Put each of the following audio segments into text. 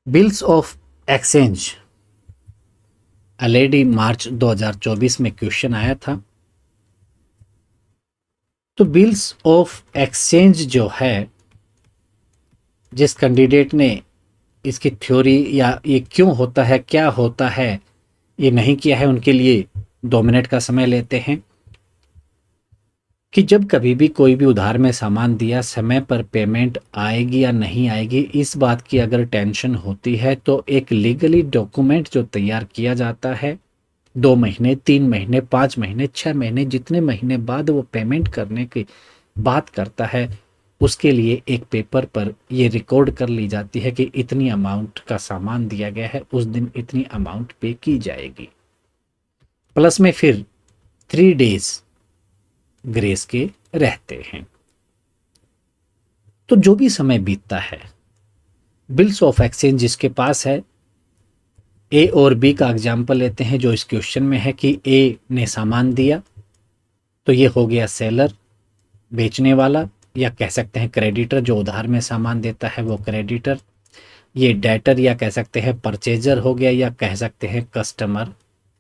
Bills of exchange already मार्च 2024 में question आया था। तो बिल्स ऑफ एक्सचेंज जो है, जिस कैंडिडेट ने इसकी थ्योरी या ये क्यों होता है, क्या होता है, ये नहीं किया है, उनके लिए 2 मिनट का समय लेते हैं कि जब कभी भी कोई भी उधार में सामान दिया, समय पर पेमेंट आएगी या नहीं आएगी, इस बात की अगर टेंशन होती है तो एक लीगली डॉक्यूमेंट जो तैयार किया जाता है, 2 महीने, 3 महीने, 5 महीने, 6 महीने, जितने महीने बाद वो पेमेंट करने की बात करता है, उसके लिए एक पेपर पर ये रिकॉर्ड कर ली जाती है कि इतनी अमाउंट का सामान दिया गया है, उस दिन इतनी अमाउंट पे की जाएगी। प्लस में फिर 3 डेज ग्रेस के रहते हैं। तो जो भी समय बीतता है, बिल्स ऑफ एक्सचेंज जिसके पास है, ए और बी का एग्जाम्पल लेते हैं जो इस क्वेश्चन में है कि ए ने सामान दिया, तो ये हो गया सेलर, बेचने वाला, या कह सकते हैं क्रेडिटर, जो उधार में सामान देता है वो क्रेडिटर। ये डेटर या कह सकते हैं परचेजर हो गया, या कह सकते हैं कस्टमर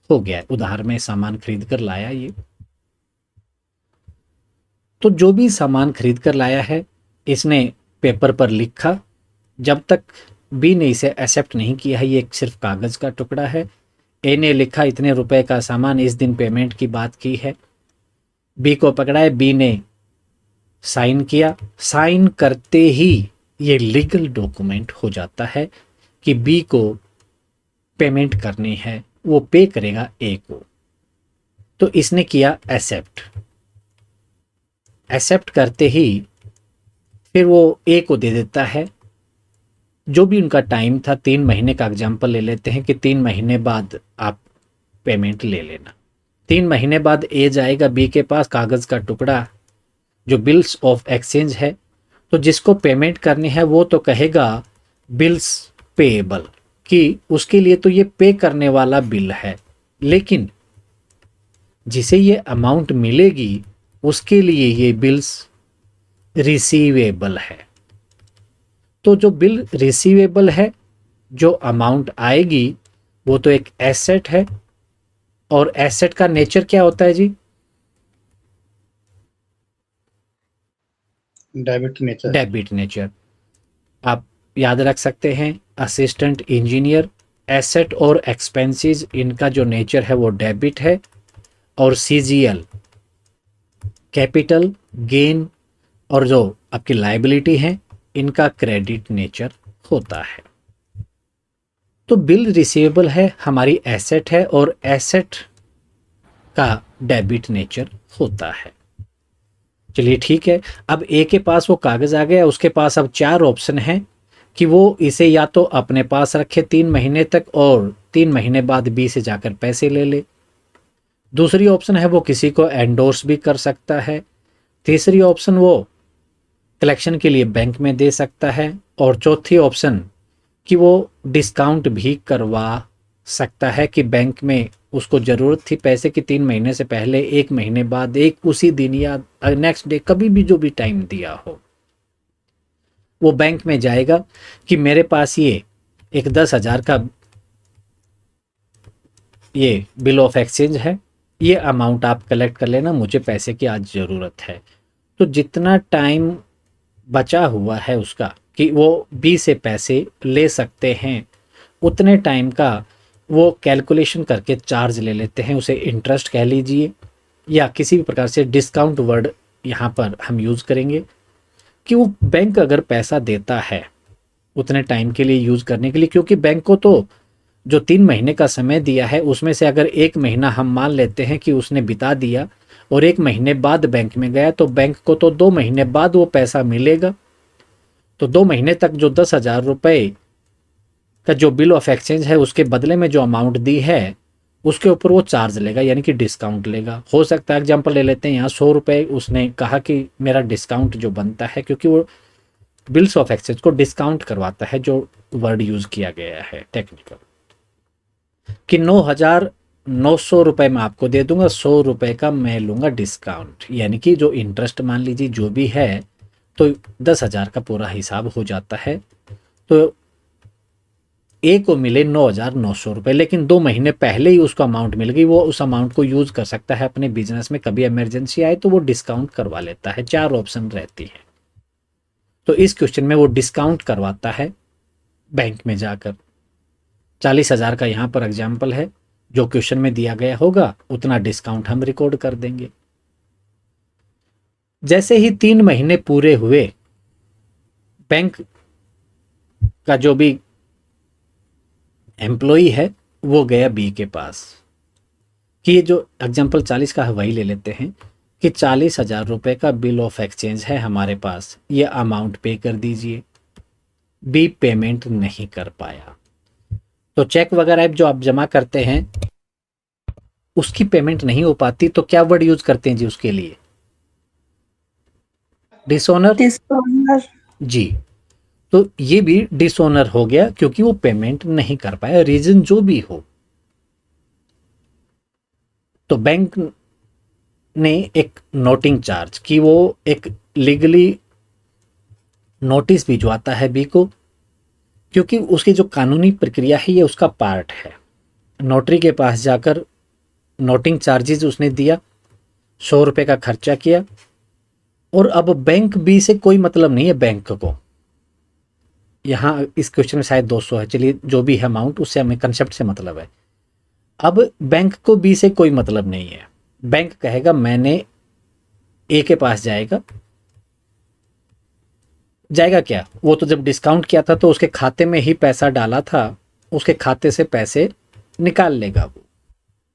हो गया, उधार में सामान खरीद कर लाया ये। तो जो भी सामान खरीद कर लाया है, इसने पेपर पर लिखा। जब तक बी ने इसे एक्सेप्ट नहीं किया है, ये सिर्फ कागज का टुकड़ा है। ए ने लिखा इतने रुपए का सामान, इस दिन पेमेंट की बात की है। बी को पकड़ा है, बी ने साइन किया। साइन करते ही ये लीगल डॉक्यूमेंट हो जाता है कि बी को पेमेंट करनी है, वो पे करेगा ए को। तो इसने किया एक्सेप्ट। एक्सेप्ट करते ही फिर वो ए को दे देता है जो भी उनका टाइम था। 3 महीने का एग्जाम्पल ले लेते हैं कि 3 महीने बाद आप पेमेंट ले लेना। 3 महीने बाद ए जाएगा बी के पास, कागज का टुकड़ा जो बिल्स ऑफ एक्सचेंज है। तो जिसको पेमेंट करनी है वो तो कहेगा बिल्स पेएबल, कि उसके लिए तो ये पे करने वाला बिल है, लेकिन जिसे ये अमाउंट मिलेगी उसके लिए ये बिल्स रिसीवेबल है। तो जो बिल रिसीवेबल है, जो अमाउंट आएगी वो तो एक एसेट है। और एसेट का नेचर क्या होता है जी? Debit nature. Debit nature. आप याद रख सकते हैं, असिस्टेंट इंजीनियर, एसेट और एक्सपेंसेस, इनका जो नेचर है वो डेबिट है। और सीजीएल, कैपिटल गेन, और जो आपकी लायबिलिटी है, इनका क्रेडिट नेचर होता है। तो बिल रिसीवेबल है, हमारी एसेट है, और एसेट का डेबिट नेचर होता है। चलिए ठीक है। अब ए के पास वो कागज आ गया, उसके पास अब 4 ऑप्शन हैं कि वो इसे या तो अपने पास रखे 3 महीने तक, और 3 महीने बाद बी से जाकर पैसे ले ले। दूसरी ऑप्शन है वो किसी को एंडोर्स भी कर सकता है। तीसरी ऑप्शन वो कलेक्शन के लिए बैंक में दे सकता है। और चौथी ऑप्शन कि वो डिस्काउंट भी करवा सकता है कि बैंक में उसको ज़रूरत थी पैसे की 3 महीने से पहले, 1 महीने बाद, एक उसी दिन या नेक्स्ट डे, कभी भी जो भी टाइम दिया हो, वो बैंक में जाएगा कि मेरे पास ये एक 10,000 का ये बिल ऑफ एक्सचेंज है, ये अमाउंट आप कलेक्ट कर लेना, मुझे पैसे की आज ज़रूरत है। तो जितना टाइम बचा हुआ है उसका कि वो बी से पैसे ले सकते हैं, उतने टाइम का वो कैलकुलेशन करके चार्ज ले लेते हैं। उसे इंटरेस्ट कह लीजिए, या किसी भी प्रकार से डिस्काउंट वर्ड यहाँ पर हम यूज़ करेंगे कि वो बैंक अगर पैसा देता है उतने टाइम के लिए यूज़ करने के लिए, क्योंकि बैंक को तो जो 3 महीने का समय दिया है उसमें से अगर 1 महीना हम मान लेते हैं कि उसने बिता दिया और 1 महीने बाद बैंक में गया, तो बैंक को तो 2 महीने बाद वो पैसा मिलेगा। तो 2 महीने तक जो 10,000 रुपये का जो बिल ऑफ एक्सचेंज है, उसके बदले में जो अमाउंट दी है उसके ऊपर वो चार्ज लेगा, यानी कि डिस्काउंट लेगा। हो सकता है एग्जाम्पल ले लेते हैं, यहाँ 100 रुपये उसने कहा कि मेरा डिस्काउंट जो बनता है, क्योंकि वो बिल्स ऑफ एक्सचेंज को डिस्काउंट करवाता है, जो वर्ड यूज़ किया गया है टेक्निकल, कि 9,900 रुपये मैं आपको दे दूंगा, 100 रुपये का मैं लूँगा डिस्काउंट, यानी कि जो इंटरेस्ट मान लीजिए जो भी है, तो 10,000 का पूरा हिसाब हो जाता है। तो ए को मिले 9,900 रुपये, लेकिन 2 महीने पहले ही उसको अमाउंट मिल गई, वो उस अमाउंट को यूज कर सकता है अपने बिजनेस में, कभी इमरजेंसी आए तो वो डिस्काउंट करवा लेता है। 4 ऑप्शन रहती है। तो इस क्वेश्चन में वो डिस्काउंट करवाता है बैंक में जाकर। 40,000 का यहाँ पर एग्जाम्पल है, जो क्वेश्चन में दिया गया होगा उतना डिस्काउंट हम रिकॉर्ड कर देंगे। जैसे ही 3 महीने पूरे हुए, बैंक का जो भी एम्प्लॉई है वो गया बी के पास कि ये जो एग्जाम्पल 40 का है वही ले लेते हैं कि 40,000 रुपये का बिल ऑफ एक्सचेंज है हमारे पास, ये अमाउंट पे कर दीजिए। बी पेमेंट नहीं कर पाया, तो चेक वगैरह जो आप जमा करते हैं उसकी पेमेंट नहीं हो पाती, तो क्या वर्ड यूज करते हैं जी उसके लिए? डिसऑनर। डिसऑनर। जी, तो ये भी डिसऑनर हो गया क्योंकि वो पेमेंट नहीं कर पाया, रीजन जो भी हो। तो बैंक ने एक नोटिंग चार्ज कि वो एक लीगली नोटिस भिजवाता है बी को, क्योंकि उसकी जो कानूनी प्रक्रिया है ये उसका पार्ट है। नोटरी के पास जाकर नोटिंग चार्जेस उसने दिया, 100 रुपये का खर्चा किया, और अब बैंक बी से कोई मतलब नहीं है बैंक को। यहाँ इस क्वेश्चन में शायद 200 है, चलिए जो भी है अमाउंट उससे हमें कंसेप्ट से मतलब है। अब बैंक को बी से कोई मतलब नहीं है। बैंक कहेगा मैंने ए के पास जाएगा क्या, वो तो जब डिस्काउंट किया था तो उसके खाते में ही पैसा डाला था, उसके खाते से पैसे निकाल लेगा वो,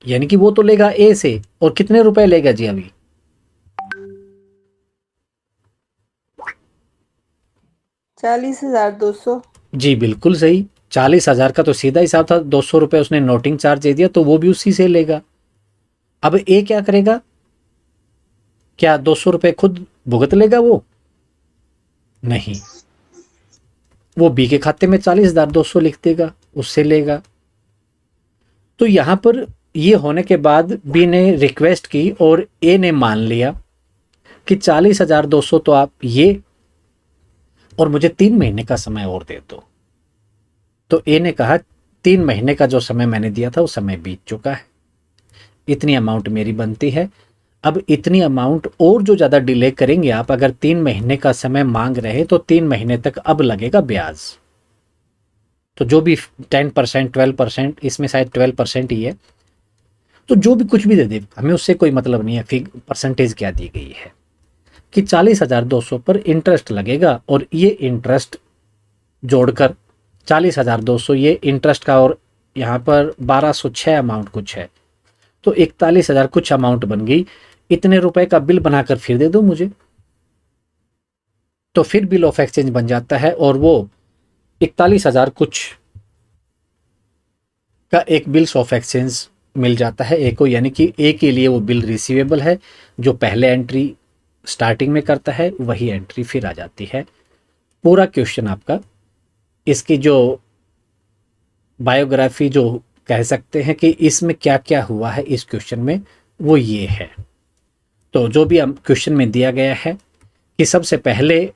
यानी कि वो तो लेगा ए से। और कितने रुपए लेगा जी अभी? 40,200। जी बिल्कुल सही, 40,000 का तो सीधा हिसाब था, 200 रुपए उसने नोटिंग चार्ज दे दिया, तो वो भी उसी से लेगा। अब ए क्या करेगा? क्या 200 रुपए खुद भुगत लेगा वो? नहीं, वो बी के खाते में 40,200 लिख देगा, उससे लेगा। तो यहां पर ये होने के बाद बी ने रिक्वेस्ट की और ए ने मान लिया कि 40,200 तो आप ये, और मुझे 3 महीने का समय और दे दो। तो ए ने कहा 3 महीने का जो समय मैंने दिया था वो समय बीत चुका है, इतनी अमाउंट मेरी बनती है। अब इतनी अमाउंट और जो ज़्यादा डिले करेंगे आप, अगर 3 महीने का समय मांग रहे तो 3 महीने तक अब लगेगा ब्याज। तो जो भी 10%, 12%, इसमें शायद 12% ही है, तो जो भी कुछ भी दे दे हमें उससे कोई मतलब नहीं है, फिर परसेंटेज क्या दी गई है कि 40,200 पर इंटरेस्ट लगेगा, और ये इंटरेस्ट जोड़कर 40,200 ये इंटरेस्ट का, और यहाँ पर 1,206 अमाउंट कुछ है, तो 41,000 कुछ अमाउंट बन गई। इतने रुपए का बिल बनाकर फिर दे दो मुझे। तो फिर बिल ऑफ एक्सचेंज बन जाता है, और वो 41,000 कुछ का एक बिल्स ऑफ एक्सचेंज मिल जाता है ए को, यानी कि ए के लिए वो बिल रिसीवेबल है। जो पहले एंट्री स्टार्टिंग में करता है वही एंट्री फिर आ जाती है। पूरा क्वेश्चन आपका, इसकी जो बायोग्राफी जो कह सकते हैं कि इसमें क्या क्या हुआ है इस क्वेश्चन में, वो ये है। तो जो भी क्वेश्चन में दिया गया है कि सबसे पहले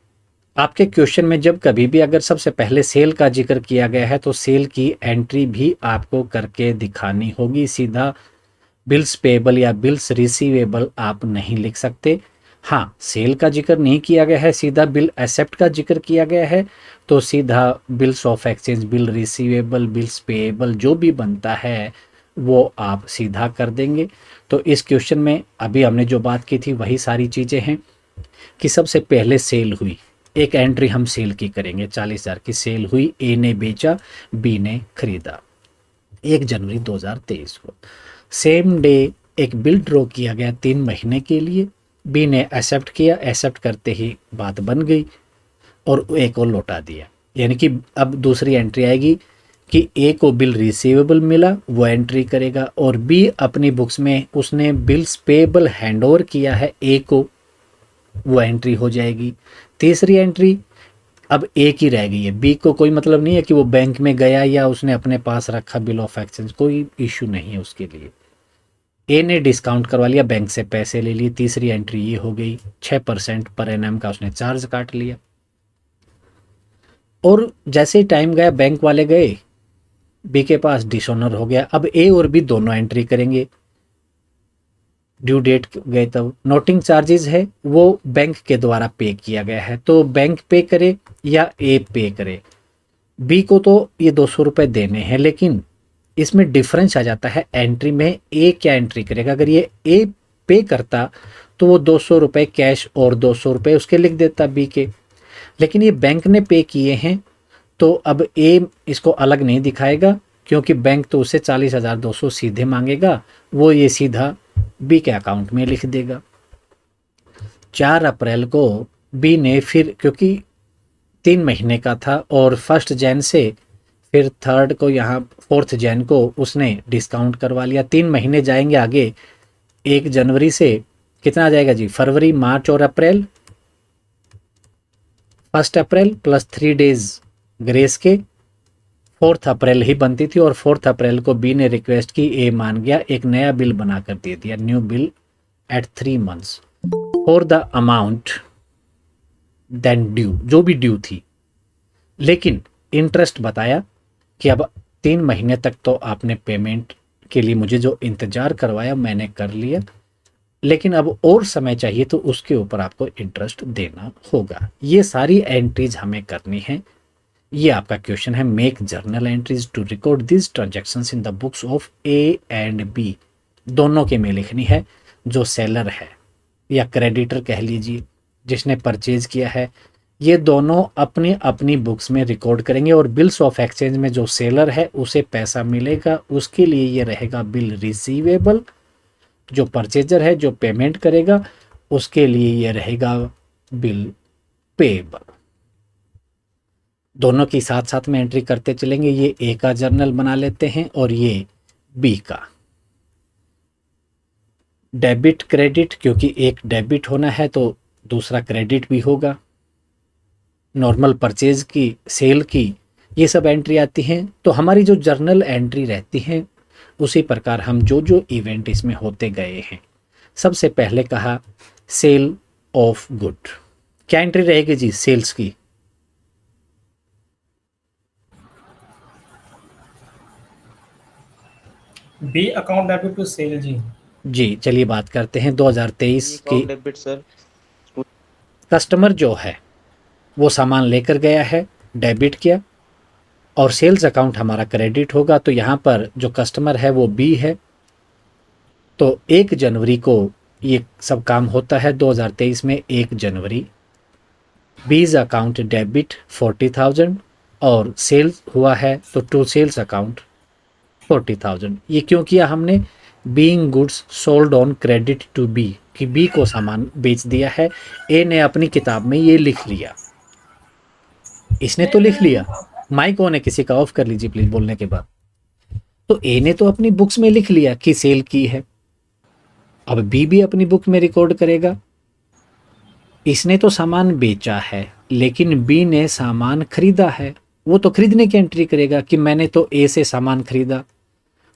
आपके क्वेश्चन में जब कभी भी अगर सबसे पहले सेल का जिक्र किया गया है तो सेल की एंट्री भी आपको करके दिखानी होगी। सीधा बिल्स पेबल या बिल्स रिसीवेबल आप नहीं लिख सकते। हाँ, सेल का जिक्र नहीं किया गया है, सीधा बिल एक्सेप्ट का जिक्र किया गया है, तो सीधा bills of exchange, bill receivable, bills payable जो भी बनता है वो आप सीधा कर देंगे। तो इस क्वेश्चन में अभी हमने जो बात की थी वही सारी चीज़ें हैं कि सबसे पहले सेल हुई, एक एंट्री हम सेल की करेंगे, 40,000 की सेल हुई, ए ने बेचा, बी ने खरीदा 1 जनवरी 2023 को। सेम डे एक बिल ड्रॉ किया गया 3 महीने के लिए, बी ने एक्सेप्ट किया, एक्सेप्ट करते ही बात बन गई और ए को लौटा दिया। यानी कि अब दूसरी एंट्री आएगी कि ए को बिल रिसीवेबल मिला, वो एंट्री करेगा, और बी अपनी बुक्स में उसने बिल्स पेएबल हैंडओवर किया है ए को, वो एंट्री हो जाएगी। तीसरी एंट्री अब ए की रह गई है, बी को कोई मतलब नहीं है कि वो बैंक में गया या उसने अपने पास रखा बिल ऑफ एक्सचेंज, कोई इशू नहीं है उसके लिए। ए ने डिस्काउंट करवा लिया, बैंक से पैसे ले लिए, तीसरी एंट्री ये हो गई, 6% पर एनएम का उसने चार्ज काट लिया। और जैसे ही टाइम गया बैंक वाले गए बी के पास डिसऑनर हो गया। अब ए और बी दोनों एंट्री करेंगे ड्यू डेट गए तब। नोटिंग चार्जेस है वो बैंक के द्वारा पे किया गया है, तो बैंक पे करे या ए पे करे। बी को तो ये 200 रुपये देने हैं, लेकिन इसमें डिफरेंस आ जाता है एंट्री में। ए क्या एंट्री करेगा, अगर ये ए पे करता तो वो 200 रुपये कैश और 200 रुपये उसके लिख देता बी के, लेकिन ये बैंक ने पे किए हैं तो अब ए इसको अलग नहीं दिखाएगा, क्योंकि बैंक तो उसे 40,200 सीधे मांगेगा, वो ये सीधा बी के अकाउंट में लिख देगा। 4 अप्रैल को बी ने फिर, क्योंकि 3 महीने का था और 1 जैन से फिर 3 को, यहाँ 4 जैन को उसने डिस्काउंट करवा लिया। 3 महीने जाएंगे आगे, 1 जनवरी से कितना आ जाएगा जी, फरवरी, मार्च और अप्रैल। 1 अप्रैल प्लस 3 डेज ग्रेस के 4 अप्रैल ही बनती थी, और 4 अप्रैल को बी ने रिक्वेस्ट की, ए मान गया, एक नया बिल बना कर दे दिया, new bill at 3 months for the amount then due, जो भी ड्यू थी। लेकिन इंटरेस्ट बताया कि अब 3 महीने तक तो आपने पेमेंट के लिए मुझे जो इंतजार करवाया मैंने कर लिया, लेकिन अब और समय चाहिए तो उसके ऊपर आपको इंटरेस्ट देना होगा। ये सारी एंट्रीज हमें करनी है। ये आपका क्वेश्चन है, make journal entries to record this transactions in the books of A and B. दोनों के में लिखनी है, जो सेलर है या क्रेडिटर कह लीजिए जिसने परचेज किया है, ये दोनों अपनी अपनी बुक्स में रिकॉर्ड करेंगे, और बिल्स ऑफ एक्सचेंज में जो सेलर है उसे पैसा मिलेगा, उसके लिए ये रहेगा बिल रिसीवेबल। जो परचेजर है जो पेमेंट करेगा उसके लिए ये रहेगा बिल पेएबल। दोनों की साथ साथ में एंट्री करते चलेंगे। ये ए का जर्नल बना लेते हैं और ये बी का। डेबिट क्रेडिट, क्योंकि एक डेबिट होना है तो दूसरा क्रेडिट भी होगा। नॉर्मल परचेज की, सेल की, ये सब एंट्री आती हैं। तो हमारी जो जर्नल एंट्री रहती हैं उसी प्रकार हम जो जो इवेंट इसमें होते गए हैं। सबसे पहले कहा सेल ऑफ गुड, क्या एंट्री रहेगी जी सेल्स की? B account debit to sale जी। जी चलिए बात करते हैं 2023 की। Debit sir. कस्टमर जो है वो सामान लेकर गया है, डेबिट किया, और सेल्स अकाउंट हमारा क्रेडिट होगा। तो यहाँ पर जो कस्टमर है वो बी है। तो 1 जनवरी को ये सब काम होता है 2023 में। 1 जनवरी बीज अकाउंट डेबिट 40,000 और सेल्स हुआ है तो टू सेल्स अकाउंट 40,000। ये क्यों किया हमने? Being goods sold on credit to B, कि बी को सामान बेच दिया है। ए ने अपनी किताब में ये लिख लिया, इसने तो लिख लिया। माइक ऑन है किसी का, ऑफ कर लीजिए प्लीज बोलने के बाद। तो ए ने तो अपनी बुक्स में लिख लिया कि सेल की है, अब बी भी अपनी बुक में रिकॉर्ड करेगा। इसने तो सामान बेचा है, लेकिन बी ने सामान खरीदा है, वो तो खरीदने की एंट्री करेगा कि मैंने तो ए से सामान खरीदा।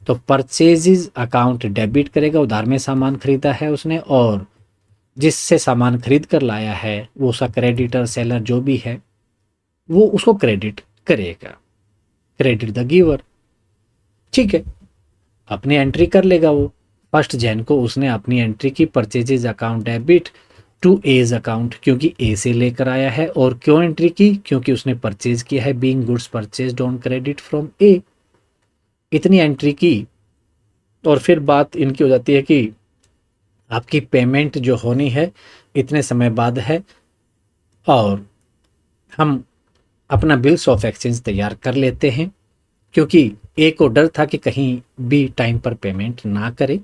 तो परचेजेज अकाउंट डेबिट करेगा, उधार में सामान खरीदा है उसने, और जिससे सामान खरीद कर लाया है वो उसका क्रेडिटर सेलर जो भी है वो उसको क्रेडिट करेगा, क्रेडिट द गिवर। ठीक है, अपनी एंट्री कर लेगा वो। 1 जैन को उसने अपनी एंट्री की, purchases account debit to A's account, क्योंकि ए से लेकर आया है। और क्यों एंट्री की? क्योंकि उसने परचेज किया है, being goods purchased on credit from A. इतनी एंट्री की और फिर बात इनकी हो जाती है कि आपकी पेमेंट जो होनी है इतने समय बाद है, और हम अपना बिल्स ऑफ एक्सचेंज तैयार कर लेते हैं, क्योंकि ए को डर था कि कहीं बी टाइम पर पेमेंट ना करे।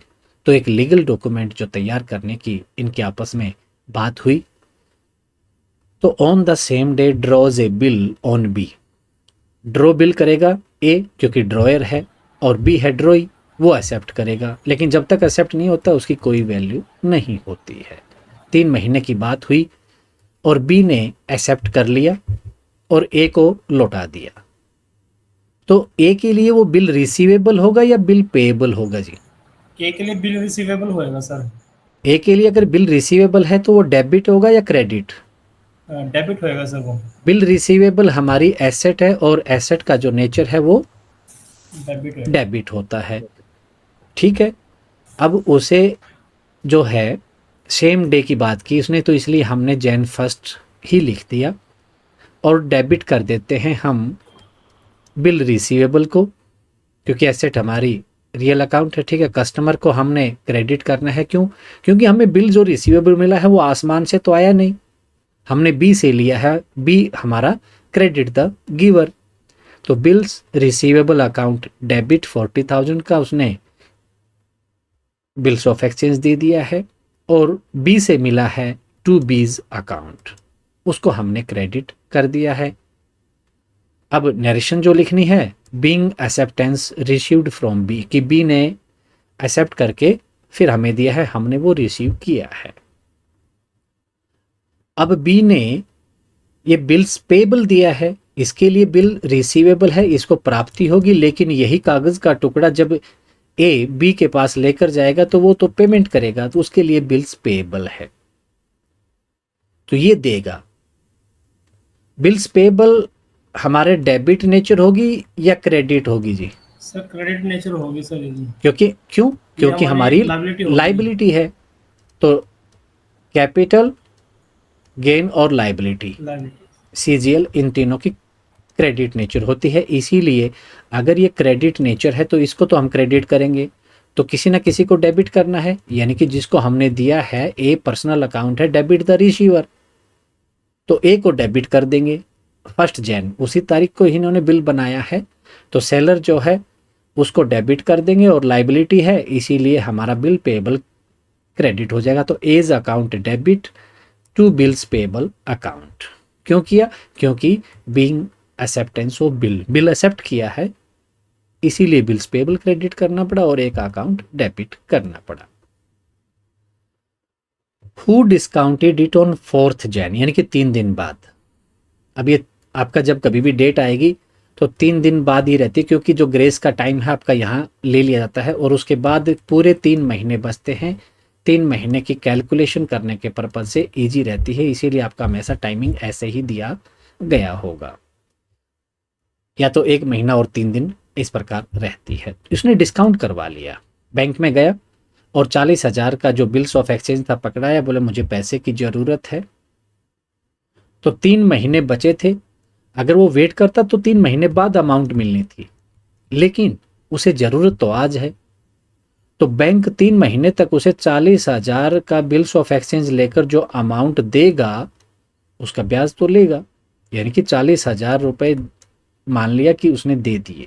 तो एक लीगल डॉक्यूमेंट जो तैयार करने की इनके आपस में बात हुई। तो on the same day draws A bill on B, draw bill करेगा ए क्योंकि ड्रॉयर है, और बी है ड्रॉई, वो एक्सेप्ट करेगा। लेकिन जब तक एक्सेप्ट नहीं होता उसकी कोई वैल्यू नहीं होती है। 3 महीने की बात हुई और बी ने एक्सेप्ट कर लिया और ए को लौटा दिया। तो ए के लिए वो बिल रिसीवेबल होगा या बिल पेएबल होगा जी? ए के लिए बिल रिसीवेबल होएगा सर। ए के लिए अगर बिल रिसीवेबल है तो वो डेबिट होगा या क्रेडिट? डेबिट होएगा सर वो। बिल रिसीवेबल हमारी एसेट है, और एसेट का जो नेचर है वो डेबिट है। डेबिट होता है। ठीक है, अब उसे जो है सेम डे की बात की उसने, तो इसलिए हमने जैन फर्स्ट ही लिख दिया और डेबिट कर देते हैं हम बिल रिसीवेबल को, क्योंकि एसेट हमारी रियल अकाउंट है। ठीक है, कस्टमर को हमने क्रेडिट करना है, क्यों? क्योंकि हमें बिल जो रिसीवेबल मिला है वो आसमान से तो आया नहीं, हमने बी से लिया है, बी हमारा क्रेडिट द गिवर। तो बिल्स रिसीवेबल अकाउंट डेबिट 40,000 का उसने बिल्स ऑफ एक्सचेंज दे दिया है, और बी से मिला है टू बीज अकाउंट, उसको हमने क्रेडिट कर दिया है। अब नरेशन जो लिखनी है, being acceptance received from B, कि बी ने एक्सेप्ट करके फिर हमें दिया है, हमने वो रिसीव किया है। अब बी ने ये बिल्स पेबल दिया है, इसके लिए बिल रिसीवेबल है, इसको प्राप्ति होगी, लेकिन यही कागज का टुकड़ा जब ए बी के पास लेकर जाएगा तो वो तो पेमेंट करेगा, तो उसके लिए बिल्स पेबल है, तो ये देगा। बिल्स पेबल हमारे डेबिट नेचर होगी या क्रेडिट होगी जी? सर क्रेडिट नेचर होगी सर ये जी। क्यों? ये क्योंकि हमारी हमारी लायबिलिटी होगी। लाइबिलिटी है, तो कैपिटल, गेन और लाइबिलिटी, लायबिलिटी। सीजीएल, इन तीनों की क्रेडिट नेचर होती है। इसीलिए अगर ये क्रेडिट नेचर है तो इसको तो हम क्रेडिट करेंगे, तो किसी ना किसी को डेबिट करना है, यानी कि जिसको हमने दिया है ए पर्सनल अकाउंट है, डेबिट द रिसीवर, तो ए को डेबिट कर देंगे। 1 जैन उसी तारीख को इन्होंने बिल बनाया है, तो सेलर जो है उसको डेबिट कर देंगे, और लाइबिलिटी है इसीलिए हमारा बिल पेबल क्रेडिट हो जाएगा। तो A's account debit to bills payable account. क्यों किया? क्योंकि being acceptance of bill, bill accept किया है, इसीलिए बिल्स पेबल क्रेडिट करना पड़ा और एक अकाउंट डेबिट करना पड़ा। Who discounted it on 4th Jain, यानी कि 3 दिन बाद। अब ये आपका जब कभी भी डेट आएगी तो 3 दिन बाद ही रहती है, क्योंकि जो ग्रेस का टाइम है आपका यहाँ ले लिया जाता है, और उसके बाद पूरे 3 महीने बचते हैं। 3 महीने की कैलकुलेशन करने के पर्पज से ईजी रहती है, इसीलिए आपका हमेशा टाइमिंग ऐसे ही दिया गया होगा, या तो 1 महीना और 3 दिन इस प्रकार रहती है। इसने डिस्काउंट करवा लिया, बैंक में गया और 40,000 का जो बिल्स ऑफ एक्सचेंज था पकड़ाया, बोले मुझे पैसे की ज़रूरत है। तो 3 महीने बचे थे, अगर वो वेट करता तो 3 महीने बाद अमाउंट मिलनी थी, लेकिन उसे ज़रूरत तो आज है, तो बैंक 3 महीने तक उसे 40,000 का बिल्स ऑफ एक्सचेंज लेकर जो अमाउंट देगा उसका ब्याज तो लेगा, यानी कि 40,000 रुपये मान लिया कि उसने दे दिए,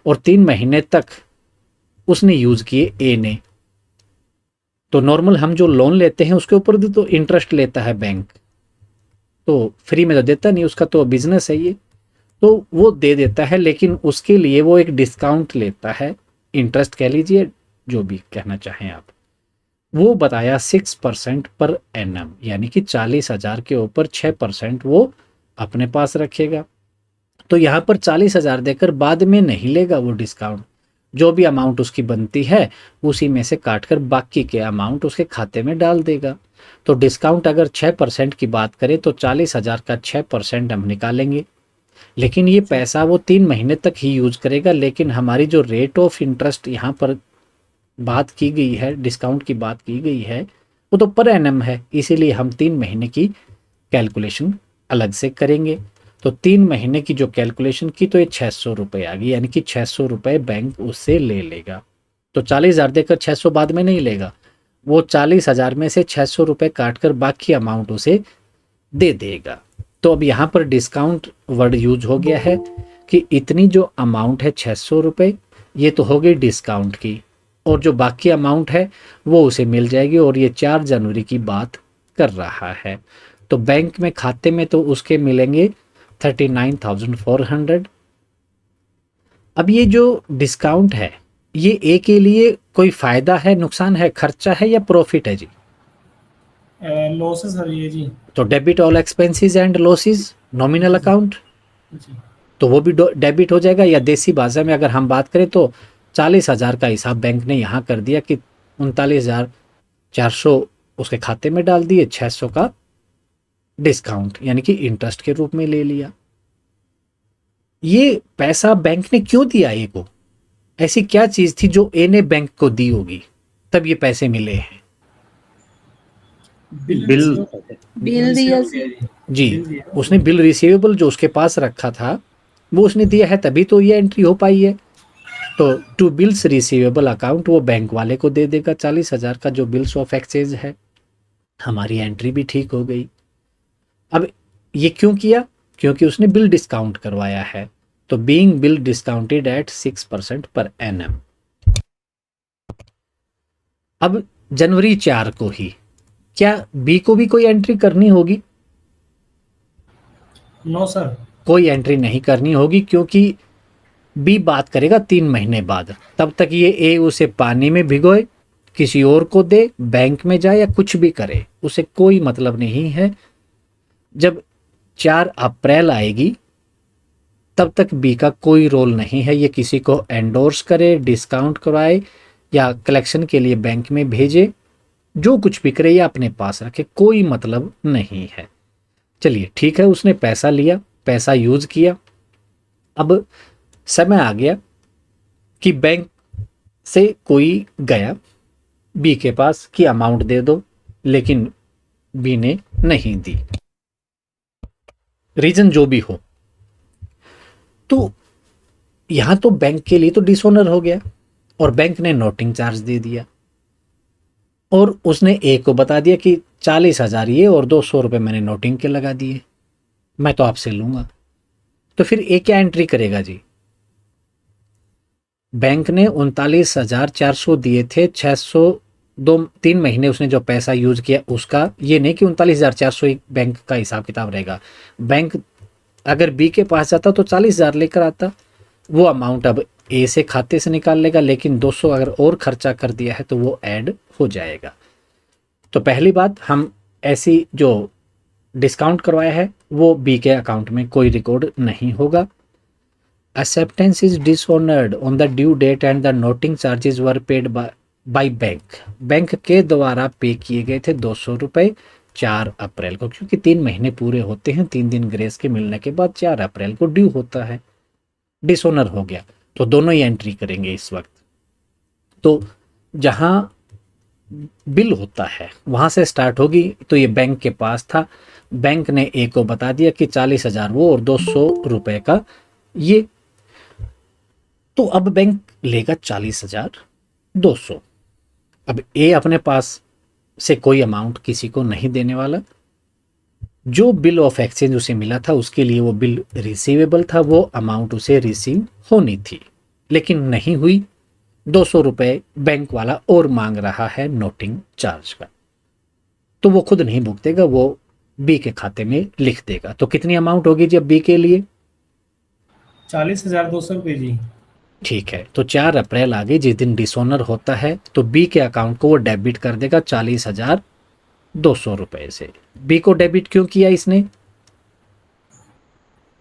और 3 महीने तक उसने यूज़ किए ए ने। तो नॉर्मल हम जो लोन लेते हैं उसके ऊपर भी तो इंटरेस्ट लेता है बैंक, तो फ्री में तो देता नहीं, उसका तो बिजनेस है ये, तो वो दे देता है, लेकिन उसके लिए वो एक डिस्काउंट लेता है, इंटरेस्ट कह लीजिए, जो भी कहना चाहें आप। वो बताया 6% पर एनम, यानी कि 40,000 के ऊपर 6% वो अपने पास रखेगा। तो यहाँ पर 40,000 देकर बाद में नहीं लेगा वो डिस्काउंट, जो भी अमाउंट उसकी बनती है उसी में से काट कर बाकी के अमाउंट उसके खाते में डाल देगा। तो डिस्काउंट अगर 6% की बात करें तो 40,000 का 6% हम निकालेंगे, लेकिन ये पैसा वो 3 महीने तक ही यूज करेगा। लेकिन हमारी जो रेट ऑफ इंटरेस्ट यहाँ पर बात की गई है, डिस्काउंट की बात की गई है, वो तो पर एनम है, इसीलिए हम 3 महीने की कैलकुलेशन अलग से करेंगे। तो 3 महीने की जो कैलकुलेशन की तो ये 600 रुपये आ गई, यानी कि 600 रुपये बैंक उससे ले लेगा। तो 40,000 देकर 600 बाद में नहीं लेगा, वो 40,000 में से 600 रुपये काट कर बाकी अमाउंट उसे दे देगा। तो अब यहाँ पर डिस्काउंट वर्ड यूज हो गया है कि इतनी जो अमाउंट है 600 रुपये, ये तो हो गई डिस्काउंट की, और जो बाकी अमाउंट है वो उसे मिल जाएगी, और ये 4 जनवरी की बात कर रहा है। तो बैंक में खाते में तो उसके मिलेंगे 39,400। अब ये जो डिस्काउंट है ये ए के लिए कोई फायदा है, नुकसान है, खर्चा है या प्रॉफिट है जी? लॉसेस है ये जी। तो debit all expenses and losses nominal account, जी। तो वो भी डेबिट हो जाएगा। या देसी भाषा में अगर हम बात करें तो 40,000 का हिसाब बैंक ने यहाँ कर दिया कि 39,400 उसके खाते में डाल दिए, 600 का डिस्काउंट यानी कि इंटरेस्ट के रूप में ले लिया। ये पैसा बैंक ने क्यों दिया ए को? ऐसी क्या चीज थी जो ए ने बैंक को दी होगी तब ये पैसे मिले हैं? Bill bill. बिल दिया जी, बिल दिया उसने बिल रिसीवेबल जो उसके पास रखा था वो उसने दिया है, तभी तो ये एंट्री हो पाई है। तो टू बिल्स रिसीवेबल अकाउंट वो बैंक वाले को दे देगा 40,000 का जो बिल्स ऑफ एक्सचेंज है। हमारी एंट्री भी ठीक हो गई। अब ये क्यों किया? क्योंकि उसने बिल डिस्काउंट करवाया है। तो being bill discounted eight 6% per annum. अब जनवरी 4 को ही क्या बी को भी कोई एंट्री करनी होगी? No sir. कोई एंट्री नहीं करनी होगी, क्योंकि बी बात करेगा 3 महीने बाद। तब तक ये ए उसे पानी में भिगोए, किसी और को दे, बैंक में जाए या कुछ भी करे, उसे कोई मतलब नहीं है। जब 4 अप्रैल आएगी तब तक बी का कोई रोल नहीं है। ये किसी को एंडोर्स करे, डिस्काउंट कराए या कलेक्शन के लिए बैंक में भेजे, जो कुछ भी करे या अपने पास रखे, कोई मतलब नहीं है। चलिए ठीक है, उसने पैसा लिया, पैसा यूज किया। अब समय आ गया कि बैंक से कोई गया बी के पास कि अमाउंट दे दो, लेकिन बी ने नहीं दी, रीजन जो भी हो। तो यहां तो बैंक के लिए तो डिसऑनर हो गया और बैंक ने नोटिंग चार्ज दे दिया और उसने ए को बता दिया कि 40,000 ये और 200 रुपये मैंने नोटिंग के लगा दिए, मैं तो आपसे लूंगा। तो फिर ए क्या एंट्री करेगा जी? बैंक ने 39,400 दिए थे, 600 3 महीने उसने जो पैसा यूज किया उसका। ये नहीं कि 39,400 ही बैंक का हिसाब किताब रहेगा। बैंक अगर बी के पास जाता तो 40,000 लेकर आता, वो अमाउंट अब ए से खाते से निकाल लेगा, लेकिन 200 अगर और खर्चा कर दिया है तो वो ऐड हो जाएगा। तो पहली बात, हम ऐसी जो डिस्काउंट करवाया है वो बी के अकाउंट में कोई रिकॉर्ड नहीं होगा। Acceptance is dishonoured on the due date and the noting charges were paid by bank. Bank के द्वारा पे किए गए थे 200 रुपये 4 अप्रैल को, क्योंकि 3 महीने पूरे होते हैं, 3 दिन ग्रेस के मिलने के बाद 4 अप्रैल को ड्यू होता है। डिसऑनर हो गया तो दोनों ही एंट्री करेंगे इस वक्त। तो जहां बिल होता है वहां से स्टार्ट होगी। तो ये बैंक के पास था, बैंक ने ए को बता दिया कि 40,000 वो और 200 रुपए का ये। तो अब बैंक लेगा 40,200। अब ए अपने पास से कोई अमाउंट किसी को नहीं देने वाला। जो बिल ऑफ एक्सचेंज उसे मिला था उसके लिए वो बिल रिसीवेबल था, वो अमाउंट उसे रिसीव होनी थी लेकिन नहीं हुई। 200 रुपये बैंक वाला और मांग रहा है नोटिंग चार्ज का, तो वो खुद नहीं भुगतेगा, वो बी के खाते में लिख देगा। तो कितनी अमाउंट होगी जब बी के लिए? 40,200 रुपये जी। ठीक है, तो 4 अप्रैल आ गई जिस दिन डिसऑनर होता है, तो बी के अकाउंट को वो डेबिट कर देगा 40,200 रुपये से। बी को डेबिट क्यों किया इसने?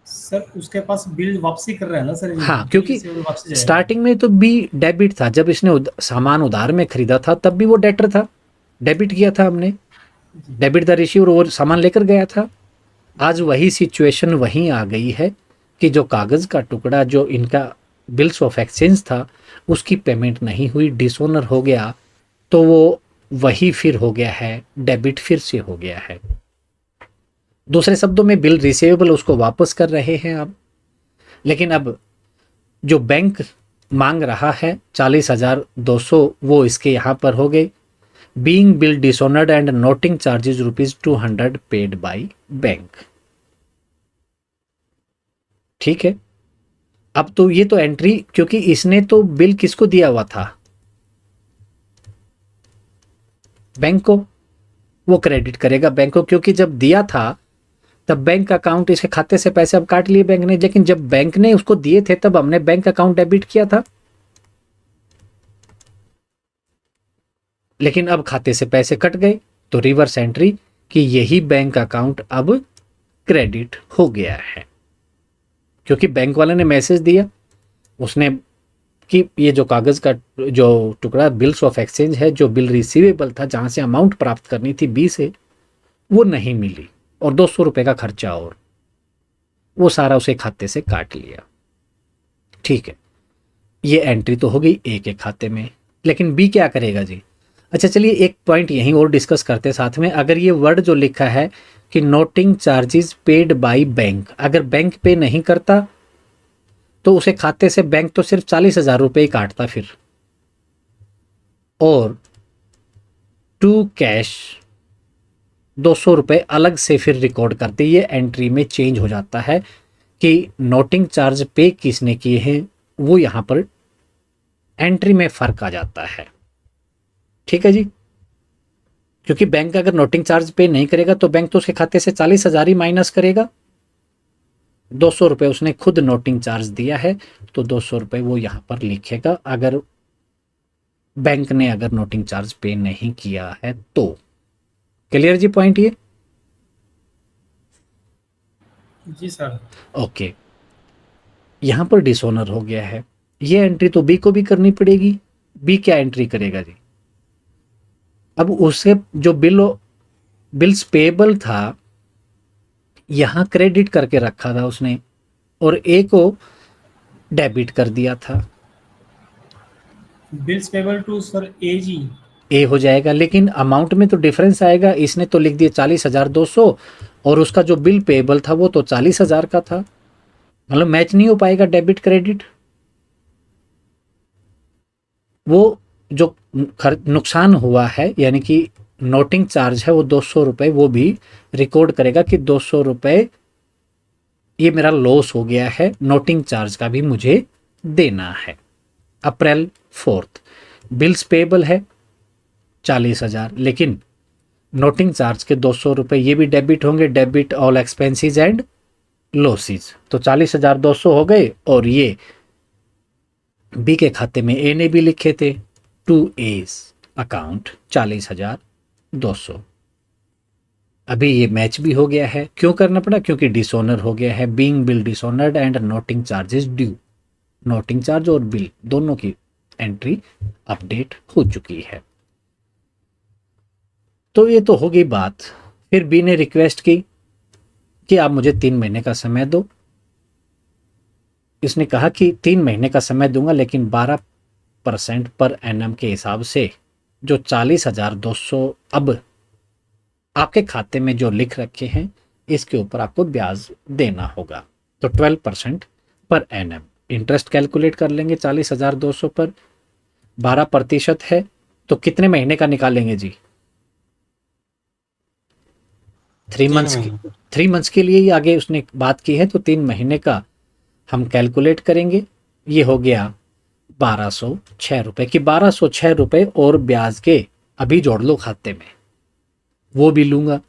सर उसके पास बिल वापसी कर रहा है ना सर। हाँ, क्योंकि बिल से वो वापसी जाएगा। स्टार्टिंग में तो बी डेबिट था, जब इसने सामान उधार में खरीदा था तब भी वो डेटर था, डेबिट किया था हमने, डेबिट द रिसीवर, वो सामान लेकर गया था। आज वही सिचुएशन वहीं आ गई है कि जो कागज का टुकड़ा जो इनका बिल्स ऑफ एक्सचेंज था उसकी पेमेंट नहीं हुई, डिसऑनर हो गया, तो वो वही फिर हो गया है, डेबिट फिर से हो गया है। दूसरे शब्दों में बिल रिसीवेबल उसको वापस कर रहे हैं अब। लेकिन अब जो बैंक मांग रहा है 40,200 वो इसके यहाँ पर हो गए। Being bill dishonoured and noting charges ₹200 paid by bank. ठीक है, अब तो ये तो एंट्री, क्योंकि इसने तो बिल किसको दिया हुआ था? बैंक को। वो क्रेडिट करेगा बैंक को, क्योंकि जब दिया था तब बैंक अकाउंट इसके खाते से पैसे अब काट लिए बैंक ने, लेकिन जब बैंक ने उसको दिए थे तब हमने बैंक अकाउंट डेबिट किया था। लेकिन अब खाते से पैसे कट गए तो रिवर्स एंट्री कि यही बैंक अकाउंट अब क्रेडिट हो गया है, क्योंकि बैंक वाले ने मैसेज दिया उसने कि ये जो कागज का जो टुकड़ा बिल्स ऑफ एक्सचेंज है, जो बिल रिसीवेबल था जहां से अमाउंट प्राप्त करनी थी बी से, वो नहीं मिली और 200 रुपए का खर्चा और वो सारा उसे खाते से काट लिया। ठीक है, ये एंट्री तो होगी ए के खाते में, लेकिन बी क्या करेगा जी? अच्छा चलिए एक पॉइंट यहीं और डिस्कस करते हैं साथ में। अगर ये वर्ड जो लिखा है कि noting charges paid by bank, अगर बैंक पे नहीं करता तो उसे खाते से बैंक तो सिर्फ 40,000 रुपये ही काटता फिर, और टू कैश 200 रुपये अलग से फिर रिकॉर्ड करते। ये एंट्री में चेंज हो जाता है कि नोटिंग चार्ज पे किसने किए हैं, वो यहाँ पर एंट्री में फ़र्क आ जाता है। ठीक है जी, क्योंकि बैंक अगर नोटिंग चार्ज पे नहीं करेगा तो बैंक तो उसके खाते से 40,000 ही माइनस करेगा। 200 रुपये उसने खुद नोटिंग चार्ज दिया है तो 200 रुपये वो यहाँ पर लिखेगा, अगर बैंक ने अगर नोटिंग चार्ज पे नहीं किया है तो। क्लियर जी पॉइंट ये? जी सर। ओके, यहाँ पर डिसऑनर हो गया है, ये एंट्री तो बी को भी करनी पड़ेगी। बी क्या एंट्री करेगा जी? अब उसे जो बिल्स पेबल था यहाँ क्रेडिट करके रखा था उसने, और ए को डेबिट कर दिया था। बिल्स पेबल टू सर ए जी। ए हो जाएगा, लेकिन अमाउंट में तो डिफरेंस आएगा। इसने तो लिख दिया 40,200 और उसका जो बिल पेबल था वो तो 40,000 का था, मतलब मैच नहीं हो पाएगा डेबिट क्रेडिट। वो जो नुकसान हुआ है यानी कि नोटिंग चार्ज है वो 200 रुपये, वो भी रिकॉर्ड करेगा कि 200 रुपये ये मेरा लॉस हो गया है, नोटिंग चार्ज का भी मुझे देना है। अप्रैल 4 बिल्स पेबल है 40,000, लेकिन नोटिंग चार्ज के 200 रुपये ये भी डेबिट होंगे, debit all expenses and losses, तो 40,200 हो गए। और ये बी के खाते में ए ने भी लिखे थे, टू एज अकाउंट 40,200। अभी ये मैच भी हो गया है। क्यों करना पड़ा? क्योंकि डिसऑनर हो गया है, being bill dishonoured and noting charges due. Noting charge और बिल दोनों की एंट्री अपडेट हो चुकी है। तो ये तो होगी बात। फिर बी ने रिक्वेस्ट की कि आप मुझे 3 महीने का समय दो। इसने कहा कि 3 महीने का समय दूंगा, लेकिन 12% पर एनम के हिसाब से जो 40,200 अब आपके खाते में जो लिख रखे हैं इसके ऊपर आपको ब्याज देना होगा। तो 12% पर एनम इंटरेस्ट कैलकुलेट कर लेंगे 40,200 पर, 12% है तो कितने महीने का निकालेंगे जी? 3 मंथ्स की। 3 मंथ्स के लिए ही आगे उसने बात की है, तो 3 महीने का हम कैलकुलेट करेंगे। ये हो गया 1206 रुपये की 1206 रुपये और ब्याज के अभी जोड़ लो खाते में, वो भी लूंगा।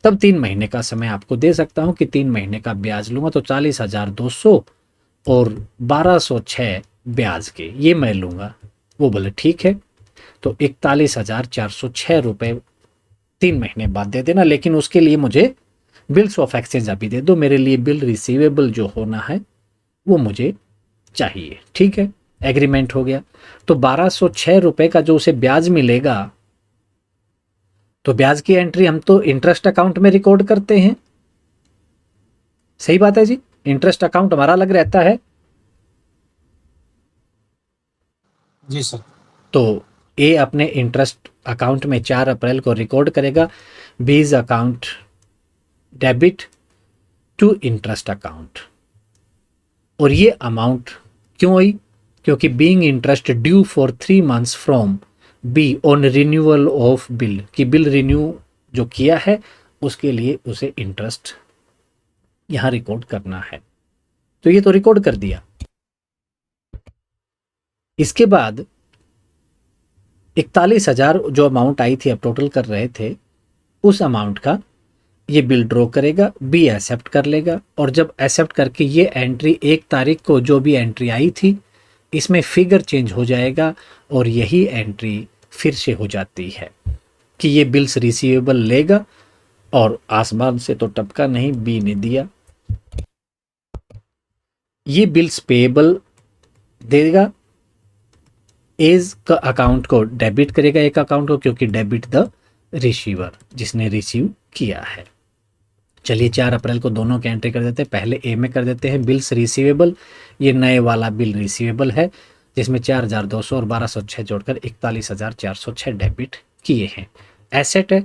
तब 3 महीने का समय आपको दे सकता हूं कि 3 महीने का ब्याज लूंगा, तो 40,200 और 1206 ब्याज के ये मैं लूंगा। वो बोले ठीक है, तो 41,406 रुपये 3 महीने बाद दे देना, लेकिन उसके लिए मुझे बिल्स ऑफ एक्सचेंज अभी दे दो। मेरे लिए बिल रिसीवेबल जो होना है वो मुझे चाहिए। ठीक है, एग्रीमेंट हो गया। तो 1206 रुपये का जो उसे ब्याज मिलेगा, तो ब्याज की एंट्री हम तो इंटरेस्ट अकाउंट में रिकॉर्ड करते हैं। सही बात है जी, इंटरेस्ट अकाउंट हमारा अलग रहता है। जी सर। तो ए अपने इंटरेस्ट अकाउंट में 4 अप्रैल को रिकॉर्ड करेगा B's account debit to interest account. और ये अमाउंट क्यों हुई? क्योंकि being interest due for 3 months from B on renewal of bill, कि बिल रिन्यू जो किया है उसके लिए उसे इंटरेस्ट यहाँ रिकॉर्ड करना है। तो ये तो रिकॉर्ड कर दिया। इसके बाद 41,000 जो अमाउंट आई थी, अब टोटल कर रहे थे, उस अमाउंट का ये बिल ड्रॉ करेगा, बी एक्सेप्ट कर लेगा। और जब एक्सेप्ट करके ये एंट्री 1 तारीख को जो भी एंट्री आई थी इसमें फिगर चेंज हो जाएगा, और यही एंट्री फिर से हो जाती है कि ये बिल्स रिसीवेबल लेगा, और आसमान से तो टपका नहीं, बी ने दिया। ये बिल्स पेएबल देगा, एज का अकाउंट को डेबिट करेगा एक अकाउंट को, क्योंकि डेबिट द रिसीवर जिसने रिसीव किया है। चलिए 4 अप्रैल को दोनों की एंट्री कर देते हैं। पहले ए में कर देते हैं बिल्स रिसीवेबल। ये नए वाला बिल रिसीवेबल है जिसमें 4,200 और 1,206 जोड़कर 41,406 डेबिट किए हैं। एसेट है,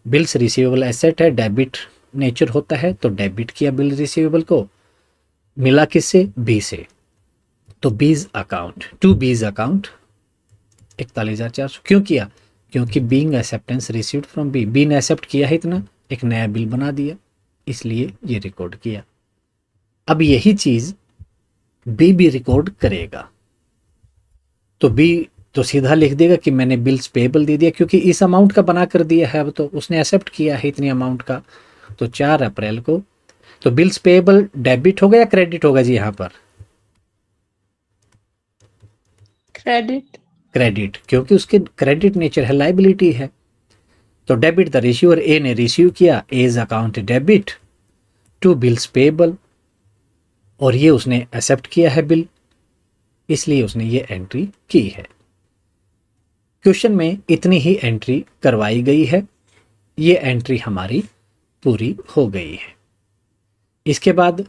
बिल्स रिसीवेबल एसेट है, डेबिट नेचर होता है, तो डेबिट किया बिल रिसीवेबल को। मिला किससे? बी से, तो बीज अकाउंट, टू बीज अकाउंट 41,400 क्यों किया? क्योंकि being acceptance received from B, B ने एक्सेप्ट किया है इतना, एक नया बिल बना दिया, इसलिए ये रिकॉर्ड किया। अब यही चीज बी भी रिकॉर्ड करेगा, तो बी तो सीधा लिख देगा कि मैंने बिल्स पेबल दे दिया, क्योंकि इस अमाउंट का बना कर दिया है, अब तो उसने एक्सेप्ट किया है इतनी अमाउंट का। तो 4 अप्रैल को तो बिल्स पेबल डेबिट होगा या क्रेडिट होगा जी? यहाँ पर क्रेडिट। क्रेडिट, क्योंकि उसके क्रेडिट नेचर है, लाइबिलिटी है। तो डेबिट द रिसीवर, ए ने रिसीव किया, A's account debit to bills payable, और ये उसने एक्सेप्ट किया है बिल, इसलिए उसने ये एंट्री की है। क्वेश्चन में इतनी ही एंट्री करवाई गई है, ये एंट्री हमारी पूरी हो गई है। इसके बाद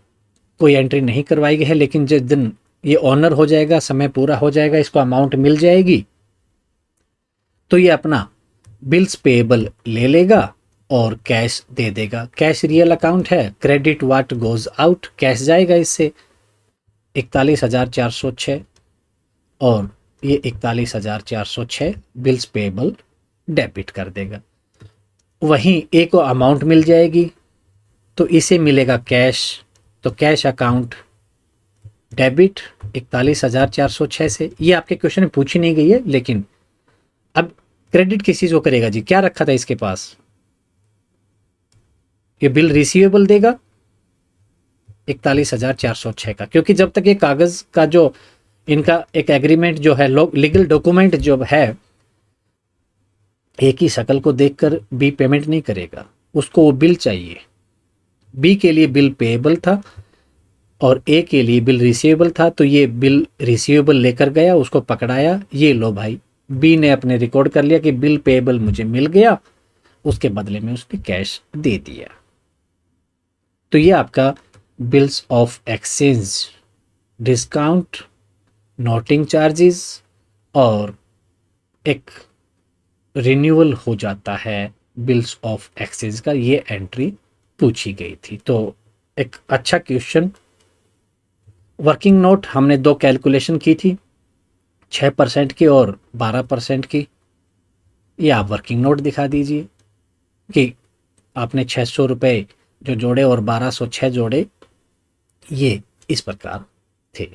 कोई एंट्री नहीं करवाई गई है, लेकिन जिस दिन ये ऑनर हो जाएगा, समय पूरा हो जाएगा, इसको अमाउंट मिल जाएगी, तो ये अपना बिल्स पेएबल ले लेगा और कैश दे देगा। कैश रियल अकाउंट है, credit what goes out, cash जाएगा इससे 41,406, और ये 41,406 बिल्स पेएबल डेबिट कर देगा। वहीं ए को अमाउंट मिल जाएगी, तो इसे मिलेगा कैश, तो कैश अकाउंट डेबिट 41,406 से। ये आपके क्वेश्चन में पूछी नहीं गई है, लेकिन अब क्रेडिट किस चीज को करेगा जी? क्या रखा था इसके पास? ये बिल रिसीवेबल देगा 41,406 का, क्योंकि जब तक ये कागज का जो इनका एक एग्रीमेंट जो है, लीगल डॉक्यूमेंट जो है, एक ही शक्ल को देखकर बी पेमेंट नहीं करेगा, उसको वो बिल चाहिए। बी के लिए बिल पेएबल था और ए के लिए बिल रिसीवेबल था, तो ये बिल रिसीवेबल लेकर गया, उसको पकड़ाया, ये लो भाई, बी ने अपने रिकॉर्ड कर लिया कि बिल पेएबल मुझे मिल गया, उसके बदले में उसने कैश दे दिया। तो ये आपका bills of exchange, discount, noting charges और एक रिन्यूअल हो जाता है बिल्स ऑफ एक्सचेंज का, ये एंट्री पूछी गई थी। तो एक अच्छा क्वेश्चन। वर्किंग नोट हमने दो कैलकुलेशन की थी, 6% की और 12% की। ये आप वर्किंग नोट दिखा दीजिए कि आपने 600 रुपये जो जोड़े और 1,206 जोड़े, ये इस प्रकार थे।